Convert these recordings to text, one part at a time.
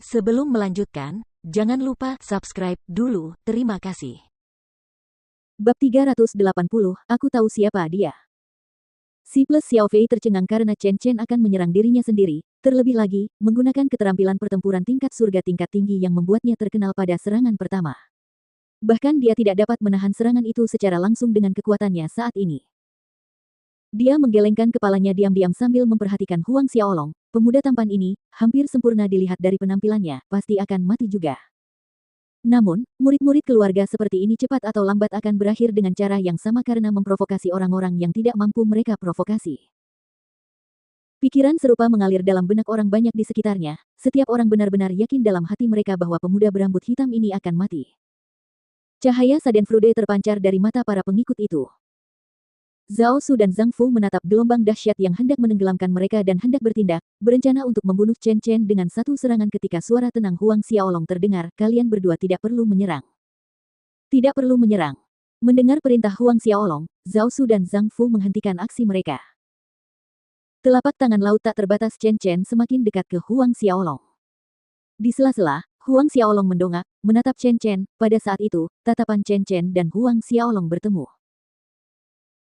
Sebelum melanjutkan, jangan lupa subscribe dulu, terima kasih. Bab 380, aku tahu siapa dia. Si plus Xiao Fei tercengang karena Chen Chen akan menyerang dirinya sendiri, terlebih lagi, menggunakan keterampilan pertempuran tingkat surga tingkat tinggi yang membuatnya terkenal pada serangan pertama. Bahkan dia tidak dapat menahan serangan itu secara langsung dengan kekuatannya saat ini. Dia menggelengkan kepalanya diam-diam sambil memperhatikan Huang Xiaolong. Pemuda tampan ini, hampir sempurna dilihat dari penampilannya, pasti akan mati juga. Namun, murid-murid keluarga seperti ini cepat atau lambat akan berakhir dengan cara yang sama karena memprovokasi orang-orang yang tidak mampu mereka provokasi. Pikiran serupa mengalir dalam benak orang banyak di sekitarnya. Setiap orang benar-benar yakin dalam hati mereka bahwa pemuda berambut hitam ini akan mati. Cahaya Schadenfreude terpancar dari mata para pengikut itu. Zhao Su dan Zhang Fu menatap gelombang dahsyat yang hendak menenggelamkan mereka dan hendak bertindak, berencana untuk membunuh Chen Chen dengan satu serangan ketika suara tenang Huang Xiaolong terdengar, kalian berdua tidak perlu menyerang. Tidak perlu menyerang. Mendengar perintah Huang Xiaolong, Zhao Su dan Zhang Fu menghentikan aksi mereka. Telapak tangan laut tak terbatas Chen Chen semakin dekat ke Huang Xiaolong. Di sela-sela, Huang Xiaolong mendongak, menatap Chen Chen. Pada saat itu, tatapan Chen Chen dan Huang Xiaolong bertemu.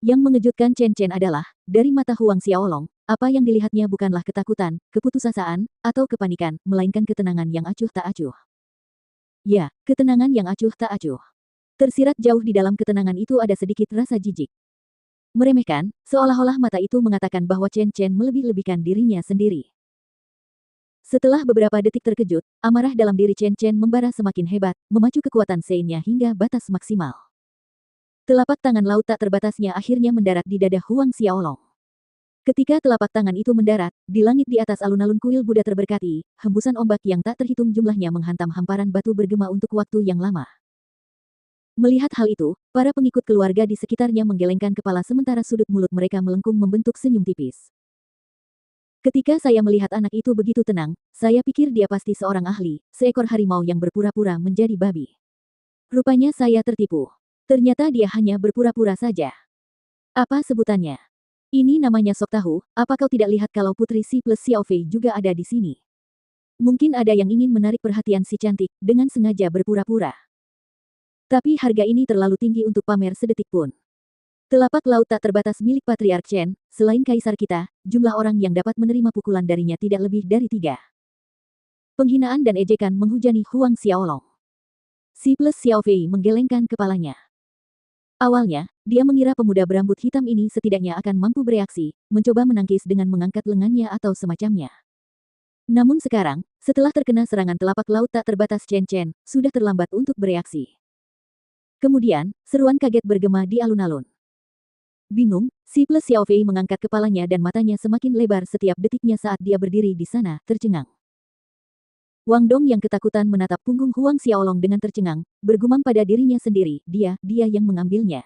Yang mengejutkan Chen Chen adalah, dari mata Huang Xiaolong, apa yang dilihatnya bukanlah ketakutan, keputusasaan, atau kepanikan, melainkan ketenangan yang acuh tak acuh. Ya, ketenangan yang acuh tak acuh. Tersirat jauh di dalam ketenangan itu ada sedikit rasa jijik. Meremehkan, seolah-olah mata itu mengatakan bahwa Chen Chen melebih-lebihkan dirinya sendiri. Setelah beberapa detik terkejut, amarah dalam diri Chen Chen membara semakin hebat, memacu kekuatan Sein-nya hingga batas maksimal. Telapak tangan laut tak terbatasnya akhirnya mendarat di dada Huang Xiaolong. Ketika telapak tangan itu mendarat, di langit di atas alun-alun kuil Buddha terberkati, hembusan ombak yang tak terhitung jumlahnya menghantam hamparan batu bergema untuk waktu yang lama. Melihat hal itu, para pengikut keluarga di sekitarnya menggelengkan kepala sementara sudut mulut mereka melengkung membentuk senyum tipis. Ketika saya melihat anak itu begitu tenang, saya pikir dia pasti seorang ahli, seekor harimau yang berpura-pura menjadi babi. Rupanya saya tertipu. Ternyata dia hanya berpura-pura saja. Apa sebutannya? Ini namanya sok tahu, apa kau tidak lihat kalau putri si plus Xiao Fei juga ada di sini? Mungkin ada yang ingin menarik perhatian si cantik, dengan sengaja berpura-pura. Tapi harga ini terlalu tinggi untuk pamer sedetik pun. Telapak laut tak terbatas milik Patriark Chen, selain kaisar kita, jumlah orang yang dapat menerima pukulan darinya tidak lebih dari 3. Penghinaan dan ejekan menghujani Huang Xiaolong. Si plus Xiao Fei menggelengkan kepalanya. Awalnya, dia mengira pemuda berambut hitam ini setidaknya akan mampu bereaksi, mencoba menangkis dengan mengangkat lengannya atau semacamnya. Namun sekarang, setelah terkena serangan telapak laut tak terbatas Chen Chen, sudah terlambat untuk bereaksi. Kemudian, seruan kaget bergema di alun-alun. Bingung, si plus Xiao Fei mengangkat kepalanya dan matanya semakin lebar setiap detiknya saat dia berdiri di sana, tercengang. Wang Dong yang ketakutan menatap punggung Huang Xiaolong dengan tercengang, bergumam pada dirinya sendiri, dia yang mengambilnya.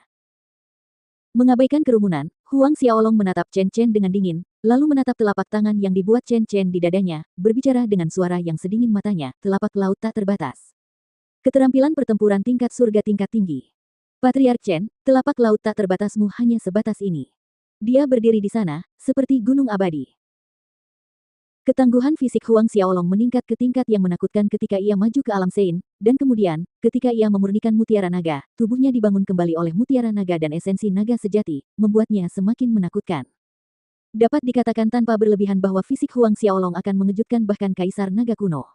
Mengabaikan kerumunan, Huang Xiaolong menatap Chen Chen dengan dingin, lalu menatap telapak tangan yang dibuat Chen Chen di dadanya, berbicara dengan suara yang sedingin matanya, telapak laut tak terbatas. Keterampilan pertempuran tingkat surga tingkat tinggi. Patriark Chen, telapak laut tak terbatasmu hanya sebatas ini. Dia berdiri di sana, seperti gunung abadi. Ketangguhan fisik Huang Xiaolong meningkat ke tingkat yang menakutkan ketika ia maju ke alam Sein, dan kemudian, ketika ia memurnikan mutiara naga, tubuhnya dibangun kembali oleh mutiara naga dan esensi naga sejati, membuatnya semakin menakutkan. Dapat dikatakan tanpa berlebihan bahwa fisik Huang Xiaolong akan mengejutkan bahkan kaisar naga kuno.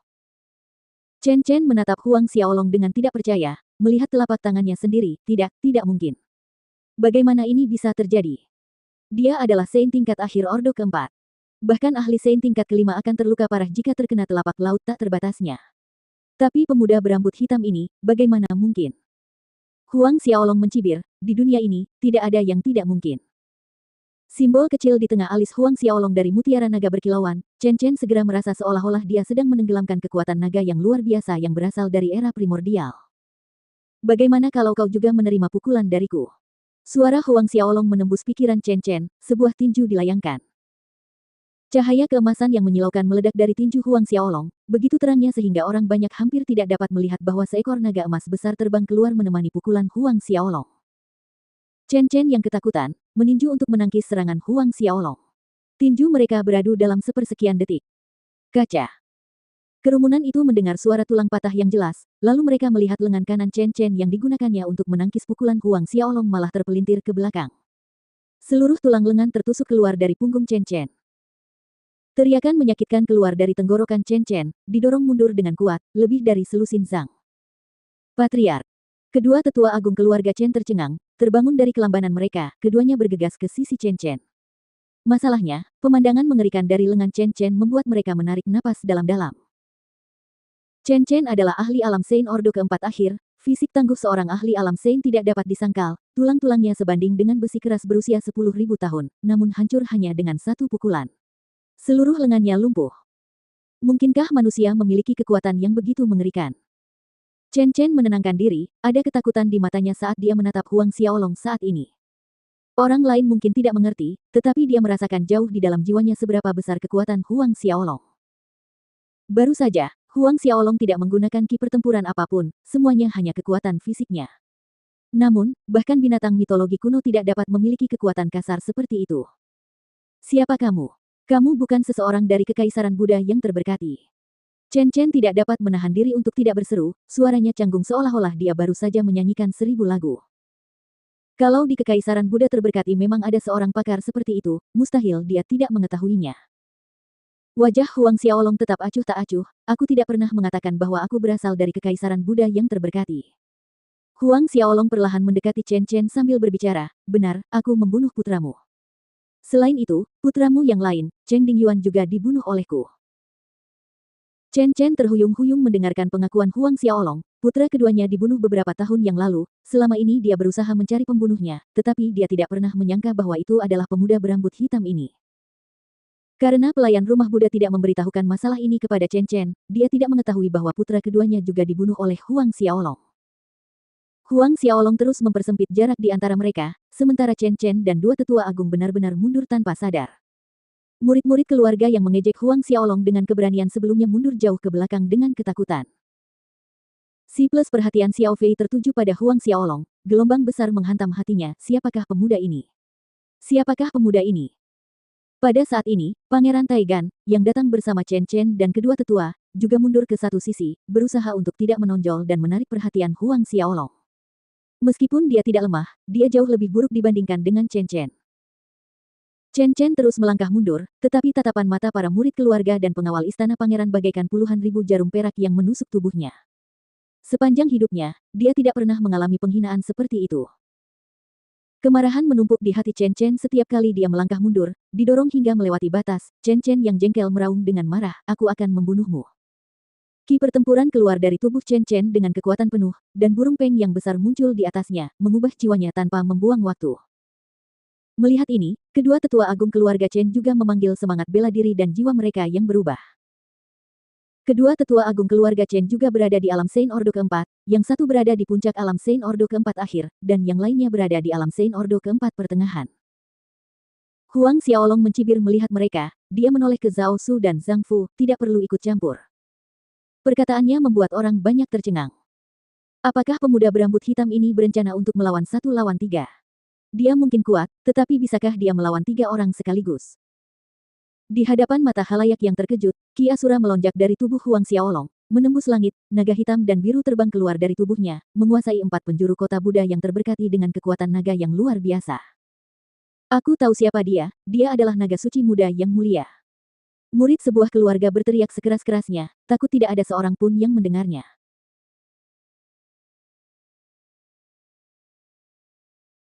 Chen Chen menatap Huang Xiaolong dengan tidak percaya, melihat telapak tangannya sendiri, tidak mungkin. Bagaimana ini bisa terjadi? Dia adalah Sein tingkat akhir Ordo keempat. Bahkan ahli Sein tingkat kelima akan terluka parah jika terkena telapak laut tak terbatasnya. Tapi pemuda berambut hitam ini, bagaimana mungkin? Huang Xiaolong mencibir, di dunia ini, tidak ada yang tidak mungkin. Simbol kecil di tengah alis Huang Xiaolong dari mutiara naga berkilauan, Chen Chen segera merasa seolah-olah dia sedang menenggelamkan kekuatan naga yang luar biasa yang berasal dari era primordial. Bagaimana kalau kau juga menerima pukulan dariku? Suara Huang Xiaolong menembus pikiran Chen Chen, sebuah tinju dilayangkan. Cahaya keemasan yang menyilaukan meledak dari tinju Huang Xiaolong, begitu terangnya sehingga orang banyak hampir tidak dapat melihat bahwa seekor naga emas besar terbang keluar menemani pukulan Huang Xiaolong. Chen Chen yang ketakutan, meninju untuk menangkis serangan Huang Xiaolong. Tinju mereka beradu dalam sepersekian detik. Kaca. Kerumunan itu mendengar suara tulang patah yang jelas, lalu mereka melihat lengan kanan Chen Chen yang digunakannya untuk menangkis pukulan Huang Xiaolong malah terpelintir ke belakang. Seluruh tulang lengan tertusuk keluar dari punggung Chen Chen. Teriakan menyakitkan keluar dari tenggorokan Chen Chen, didorong mundur dengan kuat, lebih dari selusin Zhang. Patriark. Kedua tetua agung keluarga Chen tercengang, terbangun dari kelambanan mereka, keduanya bergegas ke sisi Chen Chen. Masalahnya, pemandangan mengerikan dari lengan Chen Chen membuat mereka menarik napas dalam-dalam. Chen Chen adalah ahli alam Sein Ordo keempat akhir, fisik tangguh seorang ahli alam Sein tidak dapat disangkal, tulang-tulangnya sebanding dengan besi keras berusia 10.000 tahun, namun hancur hanya dengan satu pukulan. Seluruh lengannya lumpuh. Mungkinkah manusia memiliki kekuatan yang begitu mengerikan? Chen Chen menenangkan diri, ada ketakutan di matanya saat dia menatap Huang Xiaolong saat ini. Orang lain mungkin tidak mengerti, tetapi dia merasakan jauh di dalam jiwanya seberapa besar kekuatan Huang Xiaolong. Baru saja, Huang Xiaolong tidak menggunakan ki pertempuran apapun, semuanya hanya kekuatan fisiknya. Namun, bahkan binatang mitologi kuno tidak dapat memiliki kekuatan kasar seperti itu. Siapa kamu? Kamu bukan seseorang dari Kekaisaran Buddha yang terberkati. Chen Chen tidak dapat menahan diri untuk tidak berseru, suaranya canggung seolah-olah dia baru saja menyanyikan 1000 lagu. Kalau di Kekaisaran Buddha terberkati memang ada seorang pakar seperti itu, mustahil dia tidak mengetahuinya. Wajah Huang Xiaolong tetap acuh tak acuh, aku tidak pernah mengatakan bahwa aku berasal dari Kekaisaran Buddha yang terberkati. Huang Xiaolong perlahan mendekati Chen Chen sambil berbicara, benar, aku membunuh putramu. Selain itu, putramu yang lain, Cheng Dingyuan juga dibunuh olehku. Chen Chen terhuyung-huyung mendengarkan pengakuan Huang Xiaolong, putra keduanya dibunuh beberapa tahun yang lalu, selama ini dia berusaha mencari pembunuhnya, tetapi dia tidak pernah menyangka bahwa itu adalah pemuda berambut hitam ini. Karena pelayan rumah Buddha tidak memberitahukan masalah ini kepada Chen Chen, dia tidak mengetahui bahwa putra keduanya juga dibunuh oleh Huang Xiaolong. Huang Xiaolong terus mempersempit jarak di antara mereka, sementara Chen Chen dan dua tetua agung benar-benar mundur tanpa sadar. Murid-murid keluarga yang mengejek Huang Xiaolong dengan keberanian sebelumnya mundur jauh ke belakang dengan ketakutan. Si+ perhatian Xiao Fei tertuju pada Huang Xiaolong, gelombang besar menghantam hatinya, siapakah pemuda ini? Siapakah pemuda ini? Pada saat ini, Pangeran Taigan, yang datang bersama Chen Chen dan kedua tetua, juga mundur ke satu sisi, berusaha untuk tidak menonjol dan menarik perhatian Huang Xiaolong. Meskipun dia tidak lemah, dia jauh lebih buruk dibandingkan dengan Chen Chen. Chen Chen terus melangkah mundur, tetapi tatapan mata para murid keluarga dan pengawal istana pangeran bagaikan puluhan ribu jarum perak yang menusuk tubuhnya. Sepanjang hidupnya, dia tidak pernah mengalami penghinaan seperti itu. Kemarahan menumpuk di hati Chen Chen setiap kali dia melangkah mundur, didorong hingga melewati batas. Chen Chen yang jengkel meraung dengan marah, aku akan membunuhmu. Ki pertempuran keluar dari tubuh Chen Chen dengan kekuatan penuh, dan burung peng yang besar muncul di atasnya, mengubah jiwanya tanpa membuang waktu. Melihat ini, kedua tetua agung keluarga Chen juga memanggil semangat bela diri dan jiwa mereka yang berubah. Kedua tetua agung keluarga Chen juga berada di alam Sein Ordo keempat, yang satu berada di puncak alam Sein Ordo keempat akhir, dan yang lainnya berada di alam Sein Ordo keempat pertengahan. Huang Xiaolong mencibir melihat mereka, dia menoleh ke Zhao Su dan Zhang Fu, tidak perlu ikut campur. Perkataannya membuat orang banyak tercengang. Apakah pemuda berambut hitam ini berencana untuk melawan 1 lawan 3? Dia mungkin kuat, tetapi bisakah dia melawan 3 orang sekaligus? Di hadapan mata halayak yang terkejut, Ki Asura melonjak dari tubuh Huang Xiaolong, menembus langit, naga hitam dan biru terbang keluar dari tubuhnya, menguasai 4 penjuru kota Buddha yang terberkati dengan kekuatan naga yang luar biasa. Aku tahu siapa dia adalah naga suci muda yang mulia. Murid sebuah keluarga berteriak sekeras-kerasnya, takut tidak ada seorang pun yang mendengarnya.